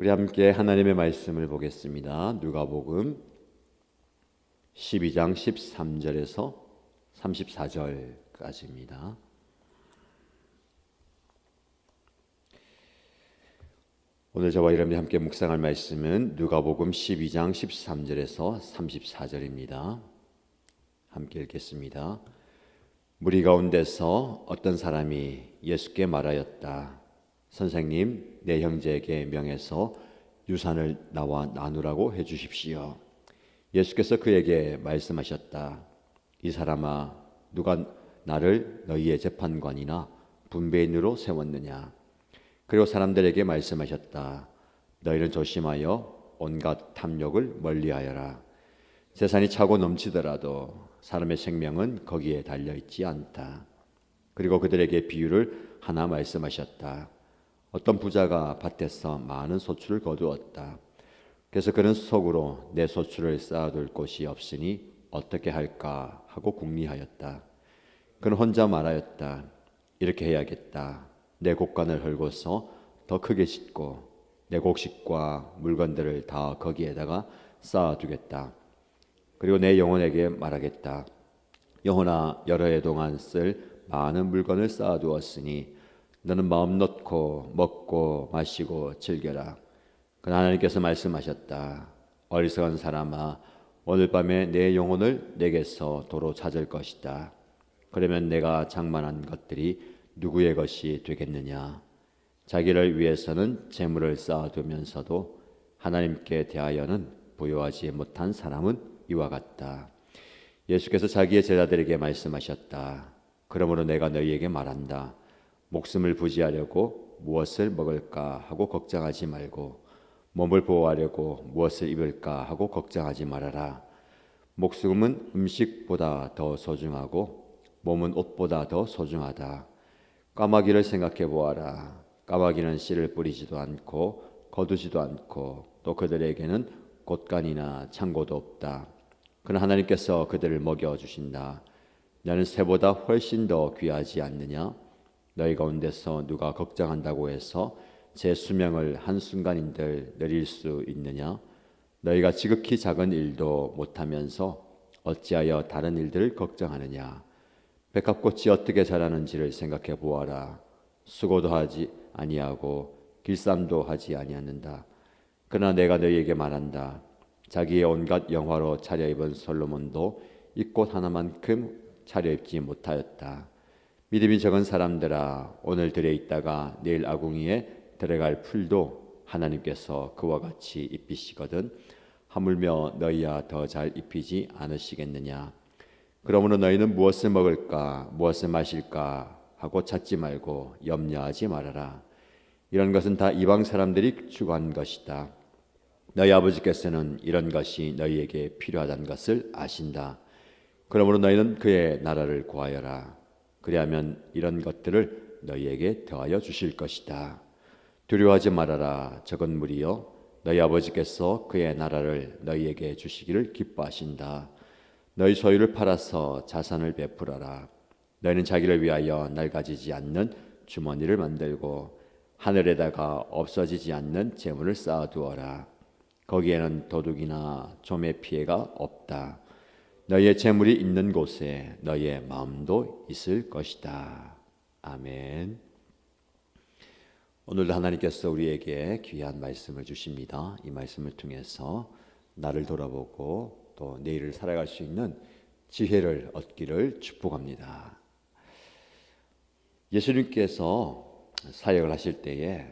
우리 함께 하나님의 말씀을 보겠습니다. 누가복음 12장 13절에서 34절까지입니다. 오늘 저와 여러분이 함께 묵상할 말씀은 누가복음 12장 13절에서 34절입니다. 함께 읽겠습니다. 무리 가운데서 어떤 사람이 예수께 말하였다. 선생님, 내 형제에게 명해서 유산을 나와 나누라고 해주십시오. 예수께서 그에게 말씀하셨다. 이 사람아, 누가 나를 너희의 재판관이나 분배인으로 세웠느냐? 그리고 사람들에게 말씀하셨다. 너희는 조심하여 온갖 탐욕을 멀리하여라. 재산이 차고 넘치더라도 사람의 생명은 거기에 달려있지 않다. 그리고 그들에게 비유를 하나 말씀하셨다. 어떤 부자가 밭에서 많은 소출을 거두었다. 그래서 그는 속으로 내 소출을 쌓아둘 곳이 없으니 어떻게 할까 하고 궁리하였다. 그는 혼자 말하였다. 이렇게 해야겠다. 내 곡간을 헐고서 더 크게 짓고 내 곡식과 물건들을 다 거기에다가 쌓아두겠다. 그리고 내 영혼에게 말하겠다. 영혼아, 여러 해 동안 쓸 많은 물건을 쌓아두었으니 너는 마음 놓고 먹고 마시고 즐겨라. 그러나 하나님께서 말씀하셨다. 어리석은 사람아, 오늘 밤에 내 영혼을 내게서 도로 찾을 것이다. 그러면 내가 장만한 것들이 누구의 것이 되겠느냐? 자기를 위해서는 재물을 쌓아두면서도 하나님께 대하여는 부요하지 못한 사람은 이와 같다. 예수께서 자기의 제자들에게 말씀하셨다. 그러므로 내가 너희에게 말한다. 목숨을 부지하려고 무엇을 먹을까 하고 걱정하지 말고 몸을 보호하려고 무엇을 입을까 하고 걱정하지 말아라. 목숨은 음식보다 더 소중하고 몸은 옷보다 더 소중하다. 까마귀를 생각해 보아라. 까마귀는 씨를 뿌리지도 않고 거두지도 않고 또 그들에게는 곳간이나 창고도 없다. 그러나 하나님께서 그들을 먹여주신다. 너는 새보다 훨씬 더 귀하지 않느냐? 너희 가운데서 누가 걱정한다고 해서 제 수명을 한순간인들 늘릴 수 있느냐? 너희가 지극히 작은 일도 못하면서 어찌하여 다른 일들을 걱정하느냐? 백합꽃이 어떻게 자라는지를 생각해 보아라. 수고도 하지 아니하고 길쌈도 하지 아니하는다. 그러나 내가 너희에게 말한다. 자기의 온갖 영화로 차려입은 솔로몬도 이 꽃 하나만큼 차려입지 못하였다. 믿음이 적은 사람들아, 오늘 들에 있다가 내일 아궁이에 들어갈 풀도 하나님께서 그와 같이 입히시거든 하물며 너희야 더 잘 입히지 않으시겠느냐? 그러므로 너희는 무엇을 먹을까 무엇을 마실까 하고 찾지 말고 염려하지 말아라. 이런 것은 다 이방 사람들이 추구한 것이다. 너희 아버지께서는 이런 것이 너희에게 필요하다는 것을 아신다. 그러므로 너희는 그의 나라를 구하여라. 그리하면 이런 것들을 너희에게 더하여 주실 것이다. 두려워하지 말아라. 적은 무리여, 너희 아버지께서 그의 나라를 너희에게 주시기를 기뻐하신다. 너희 소유를 팔아서 자산을 베풀어라. 너희는 자기를 위하여 낡아지지 않는 주머니를 만들고 하늘에다가 없어지지 않는 재물을 쌓아두어라. 거기에는 도둑이나 좀의 피해가 없다. 너희의 재물이 있는 곳에 너희의 마음도 있을 것이다. 아멘. 오늘도 하나님께서 우리에게 귀한 말씀을 주십니다. 이 말씀을 통해서 나를 돌아보고 또 내일을 살아갈 수 있는 지혜를 얻기를 축복합니다. 예수님께서 사역을 하실 때에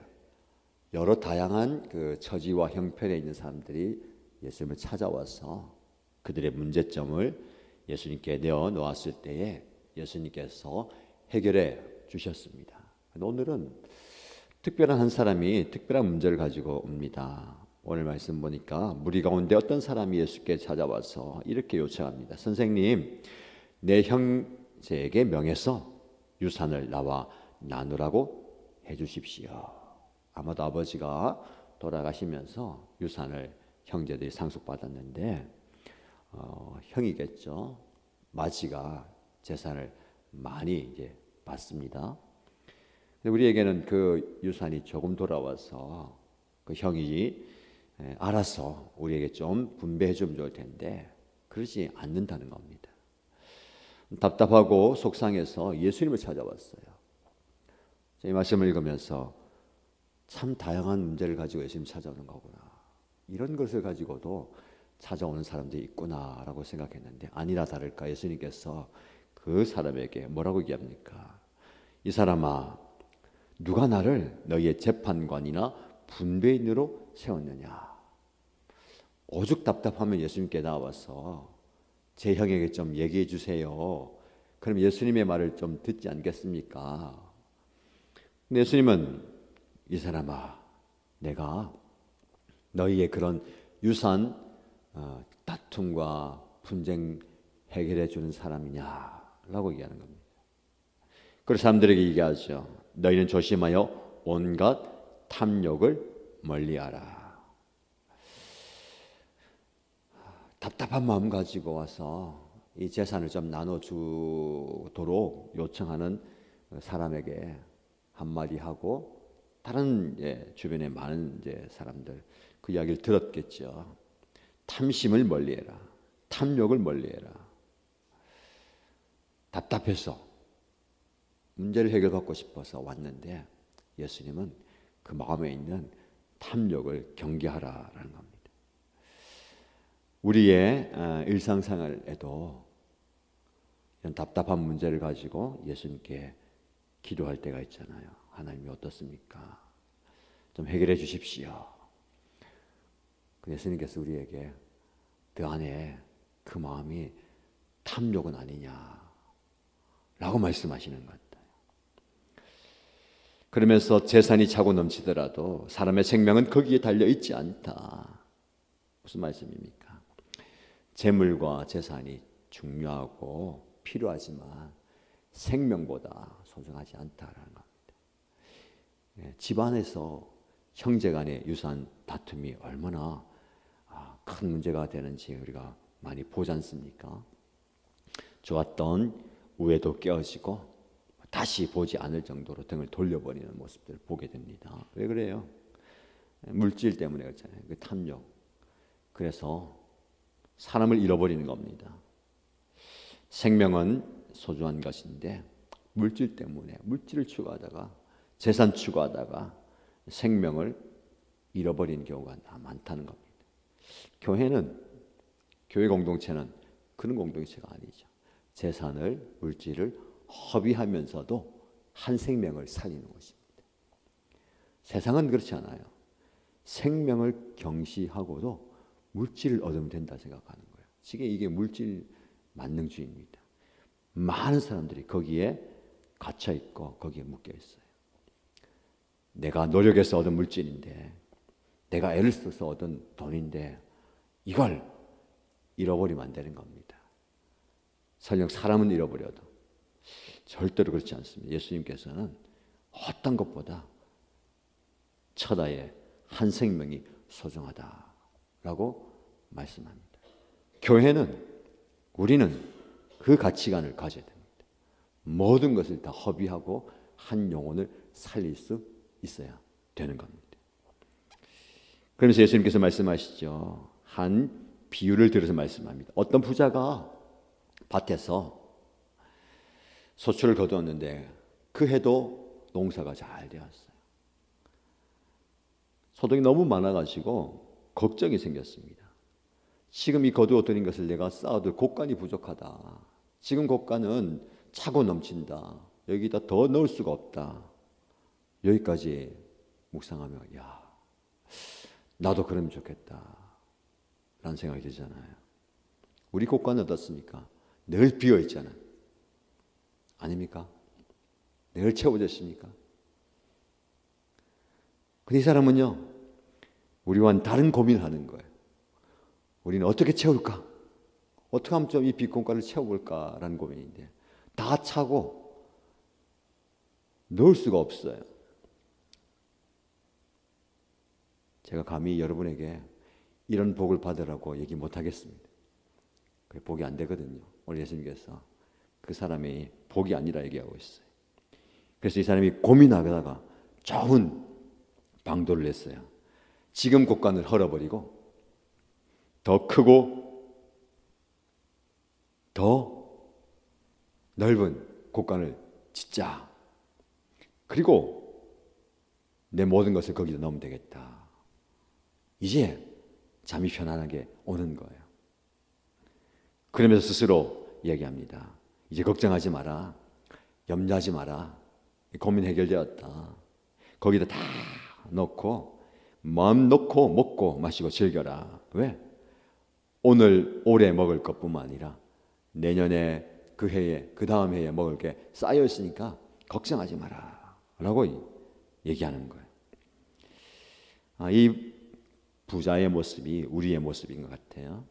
여러 다양한 그 처지와 형편에 있는 사람들이 예수님을 찾아와서 그들의 문제점을 예수님께 내어놓았을 때에 예수님께서 해결해 주셨습니다. 오늘은 특별한 한 사람이 특별한 문제를 가지고 옵니다. 오늘 말씀 보니까 무리 가운데 어떤 사람이 예수께 찾아와서 이렇게 요청합니다. 선생님, 내 형제에게 명해서 유산을 나와 나누라고 해주십시오. 아마도 아버지가 돌아가시면서 유산을 형제들이 상속받았는데 형이겠죠. 마지가 재산을 많이 이제 받습니다. 우리에게는 그 유산이 조금 돌아와서 그 형이 알아서 우리에게 좀 분배해 주면 좋을 텐데 그러지 않는다는 겁니다. 답답하고 속상해서 예수님을 찾아왔어요. 이 말씀을 읽으면서 참 다양한 문제를 가지고 예수님 찾아오는 거구나. 이런 것을 가지고도 찾아오는 사람들이 있구나라고 생각했는데 아니나 다를까 예수님께서 그 사람에게 뭐라고 얘기합니까? 이 사람아, 누가 나를 너희의 재판관이나 분배인으로 세웠느냐? 오죽 답답하면 예수님께 나와서 제 형에게 좀 얘기해 주세요. 그럼 예수님의 말을 좀 듣지 않겠습니까? 근데 예수님은 이 사람아, 내가 너희의 그런 유산 다툼과 분쟁 해결해 주는 사람이냐라고 얘기하는 겁니다. 그래서 사람들에게 얘기하죠. 너희는 조심하여 온갖 탐욕을 멀리하라. 답답한 마음 가지고 와서 이 재산을 좀 나눠주도록 요청하는 사람에게 한마디 하고 다른 주변에 많은 사람들 그 이야기를 들었겠죠. 탐심을 멀리해라. 탐욕을 멀리해라. 답답해서 문제를 해결받고 싶어서 왔는데 예수님은 그 마음에 있는 탐욕을 경계하라라는 겁니다. 우리의 일상생활에도 이런 답답한 문제를 가지고 예수님께 기도할 때가 있잖아요. 하나님이 어떻습니까? 좀 해결해 주십시오. 예수님께서 우리에게 그 안에 그 마음이 탐욕은 아니냐라고 말씀하시는 것 같아요. 그러면서 재산이 차고 넘치더라도 사람의 생명은 거기에 달려 있지 않다. 무슨 말씀입니까? 재물과 재산이 중요하고 필요하지만 생명보다 소중하지 않다라는 겁니다. 집안에서 형제간의 유산 다툼이 얼마나 큰 문제가 되는지 우리가 많이 보지 않습니까? 좋았던 우애도 깨어지고 다시 보지 않을 정도로 등을 돌려버리는 모습들을 보게 됩니다. 왜 그래요? 물질 때문에 그렇잖아요. 그 탐욕. 그래서 사람을 잃어버리는 겁니다. 생명은 소중한 것인데 물질 때문에 물질을 추구하다가 재산 추구하다가 생명을 잃어버리는 경우가 많다는 겁니다. 교회 공동체는 그런 공동체가 아니죠. 재산을 물질을 허비하면서도 한 생명을 살리는 것입니다. 세상은 그렇지 않아요. 생명을 경시하고도 물질을 얻으면 된다 생각하는 거예요. 지금 이게 물질 만능주의입니다. 많은 사람들이 거기에 갇혀 있고 거기에 묶여 있어요. 내가 노력해서 얻은 물질인데, 내가 애를 써서 얻은 돈인데 이걸 잃어버리면 안 되는 겁니다. 설령 사람은 잃어버려도 절대로 그렇지 않습니다. 예수님께서는 어떤 것보다 처다의 한 생명이 소중하다라고 말씀합니다. 우리는 그 가치관을 가져야 됩니다. 모든 것을 다 허비하고 한 영혼을 살릴 수 있어야 되는 겁니다. 그러면서 예수님께서 말씀하시죠. 한 비유를 들어서 말씀합니다. 어떤 부자가 밭에서 소출을 거두었는데 그 해도 농사가 잘 되었어요. 소득이 너무 많아가지고 걱정이 생겼습니다. 지금 이 거두어들인 것을 내가 쌓아둘 곡간이 부족하다. 지금 곡간은 차고 넘친다. 여기다 더 넣을 수가 없다. 여기까지 묵상하며 나도 그러면 좋겠다 라는 생각이 들잖아요. 우리 곡간은 어떻습니까? 늘 비어있잖아요. 아닙니까? 늘 채워졌습니까? 근데 이 사람은요, 우리와는 다른 고민을 하는 거예요. 우리는 어떻게 채울까? 어떻게 하면 좀 이 빈공간을 채워볼까라는 고민인데 다 차고 넣을 수가 없어요. 제가 감히 여러분에게 이런 복을 받으라고 얘기 못하겠습니다. 그게 복이 안 되거든요. 오늘 예수님께서 그 사람이 복이 아니라 얘기하고 있어요. 그래서 이 사람이 고민하다가 좋은 방도를 냈어요. 지금 곳간을 헐어버리고 더 크고 더 넓은 곳간을 짓자. 그리고 내 모든 것을 거기다 넣으면 되겠다. 이제 잠이 편안하게 오는 거예요. 그러면서 스스로 얘기합니다. 이제 걱정하지 마라. 염려하지 마라. 고민 해결되었다. 거기다 다 넣고 마음 놓고 먹고 마시고 즐겨라. 왜? 오늘 올해 먹을 것뿐만 아니라 내년에 그 해에 그 다음 해에 먹을 게 쌓여 있으니까 걱정하지 마라 라고 얘기하는 거예요. 이 부자의 모습이 우리의 모습인 것 같아요.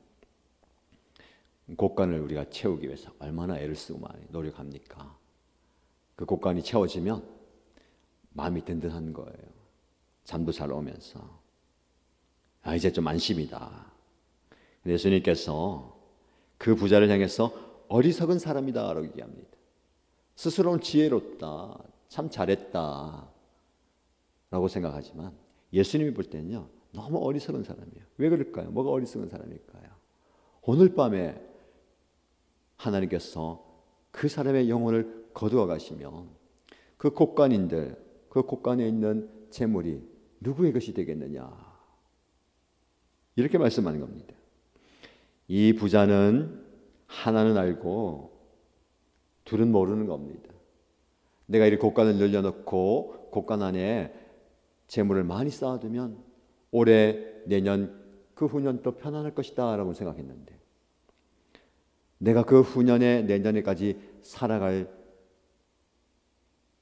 곳간을 우리가 채우기 위해서 얼마나 애를 쓰고 많이 노력합니까? 그 곳간이 채워지면 마음이 든든한 거예요. 잠도 잘 오면서 이제 좀 안심이다. 예수님께서 그 부자를 향해서 어리석은 사람이다 라고 얘기합니다. 스스로는 지혜롭다, 참 잘했다 라고 생각하지만 예수님이 볼 때는요 너무 어리석은 사람이에요. 왜 그럴까요? 뭐가 어리석은 사람일까요? 오늘 밤에 하나님께서 그 사람의 영혼을 거두어 가시면 그 곳간인들, 그 곳간에 있는 재물이 누구의 것이 되겠느냐, 이렇게 말씀하는 겁니다. 이 부자는 하나는 알고 둘은 모르는 겁니다. 내가 이렇게 곳간을 늘려놓고 곳간 안에 재물을 많이 쌓아두면 올해 내년 그 후년 또 편안할 것이다 라고 생각했는데 내가 그 후년에 내년에까지 살아갈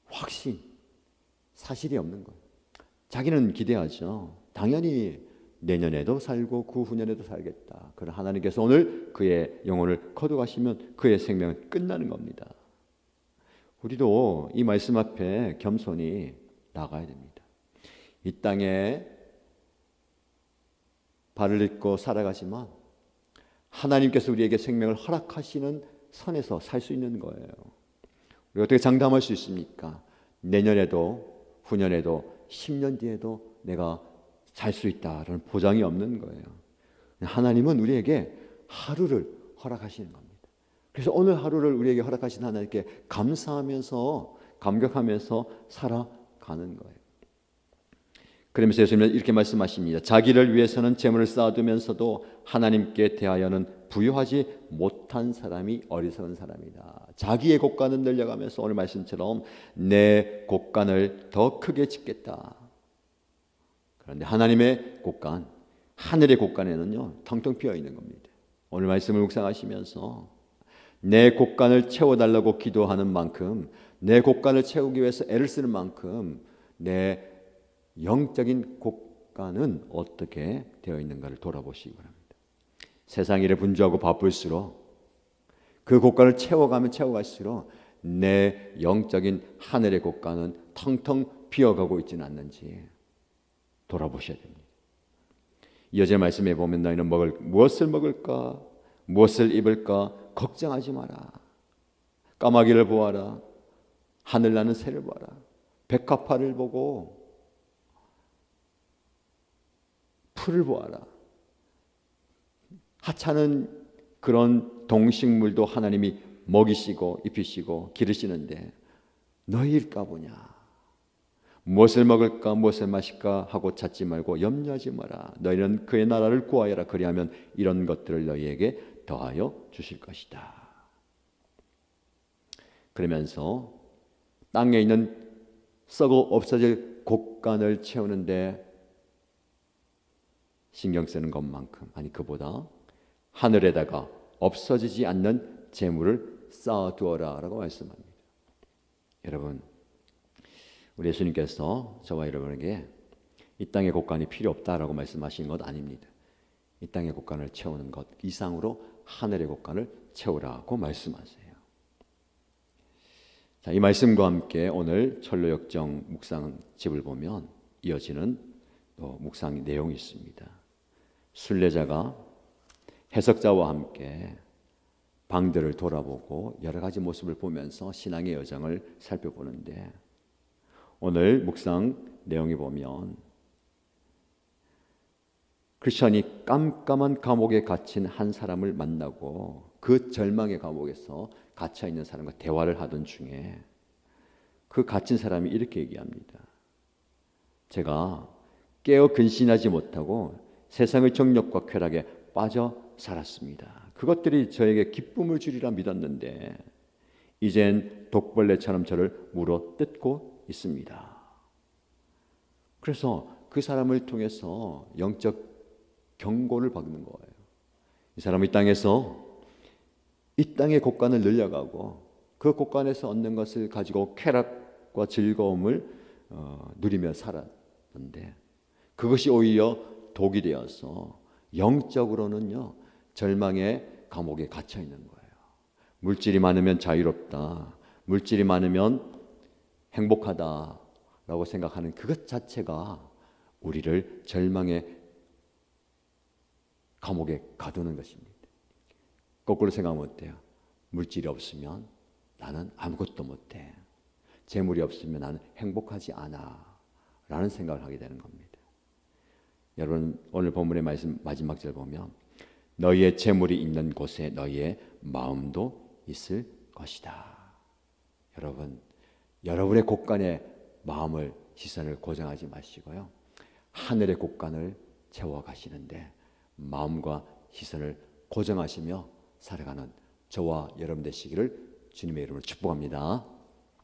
확신, 사실이 없는 거예요. 자기는 기대하죠. 당연히 내년에도 살고 그 후년에도 살겠다. 그러나 하나님께서 오늘 그의 영혼을 거두가시면 그의 생명은 끝나는 겁니다. 우리도 이 말씀 앞에 겸손히 나가야 됩니다. 이 땅에 발을 딛고 살아가지만 하나님께서 우리에게 생명을 허락하시는 선에서 살 수 있는 거예요. 우리가 어떻게 장담할 수 있습니까? 내년에도 후년에도 10년 뒤에도 내가 살 수 있다라는 보장이 없는 거예요. 하나님은 우리에게 하루를 허락하시는 겁니다. 그래서 오늘 하루를 우리에게 허락하신 하나님께 감사하면서 감격하면서 살아가는 거예요. 그러면서 예수님은 이렇게 말씀하십니다. 자기를 위해서는 재물을 쌓아두면서도 하나님께 대하여는 부유하지 못한 사람이 어리석은 사람이다. 자기의 곳간을 늘려가면서 오늘 말씀처럼 내 곳간을 더 크게 짓겠다. 그런데 하나님의 곳간, 하늘의 곳간에는요 텅텅 비어 있는 겁니다. 오늘 말씀을 묵상하시면서 내 곳간을 채워달라고 기도하는 만큼, 내 곳간을 채우기 위해서 애를 쓰는 만큼 내 영적인 곳간은 어떻게 되어 있는가를 돌아보시기 바랍니다. 세상 일에 분주하고 바쁠수록 그 곳간을 채워가면 채워갈수록 내 영적인 하늘의 곳간은 텅텅 비어가고 있지는 않는지 돌아보셔야 됩니다. 이어지는 말씀에 보면 너희는 무엇을 먹을까, 무엇을 입을까 걱정하지 마라. 까마귀를 보아라. 하늘나는 새를 보아라. 백합화를 보고 풀을 보아라. 하찮은 그런 동식물도 하나님이 먹이시고 입히시고 기르시는데 너희일까 보냐. 무엇을 먹을까 무엇을 마실까 하고 찾지 말고 염려하지 마라. 너희는 그의 나라를 구하여라. 그리하면 이런 것들을 너희에게 더하여 주실 것이다. 그러면서 땅에 있는 썩어 없어질 곳간을 채우는데 신경 쓰는 것만큼, 아니 그보다 하늘에다가 없어지지 않는 재물을 쌓아두어라 라고 말씀합니다. 여러분, 우리 예수님께서 저와 여러분에게 이 땅의 곳간이 필요 없다라고 말씀하시는 것 아닙니다. 이 땅의 곳간을 채우는 것 이상으로 하늘의 곳간을 채우라고 말씀하세요. 자, 이 말씀과 함께 오늘 철로역정 묵상집을 보면 이어지는 또 묵상 내용이 있습니다. 순례자가 해석자와 함께 방들을 돌아보고 여러 가지 모습을 보면서 신앙의 여정을 살펴보는데 오늘 묵상 내용에 보면 크리스천이 깜깜한 감옥에 갇힌 한 사람을 만나고 그 절망의 감옥에서 갇혀 있는 사람과 대화를 하던 중에 그 갇힌 사람이 이렇게 얘기합니다. 제가 깨어 근신하지 못하고 세상의 정욕과 쾌락에 빠져 살았습니다. 그것들이 저에게 기쁨을 주리라 믿었는데 이젠 독벌레처럼 저를 물어 뜯고 있습니다. 그래서 그 사람을 통해서 영적 경고를 받는 거예요. 이 사람이 이 땅에서 이 땅의 곳간을 늘려가고 그 곳간에서 얻는 것을 가지고 쾌락과 즐거움을 누리며 살았는데 그것이 오히려 독이 되어서 영적으로는요 절망의 감옥에 갇혀 있는 거예요. 물질이 많으면 자유롭다, 물질이 많으면 행복하다라고 생각하는 그것 자체가 우리를 절망의 감옥에 가두는 것입니다. 거꾸로 생각하면 어때요? 물질이 없으면 나는 아무것도 못해, 재물이 없으면 나는 행복하지 않아 라는 생각을 하게 되는 겁니다. 여러분 오늘 본문의 말씀 마지막 절 보면 너희의 재물이 있는 곳에 너희의 마음도 있을 것이다. 여러분 여러분의 곳간에 마음을 시선을 고정하지 마시고요 하늘의 곳간을 채워가시는데 마음과 시선을 고정하시며 살아가는 저와 여러분 되시기를 주님의 이름으로 축복합니다.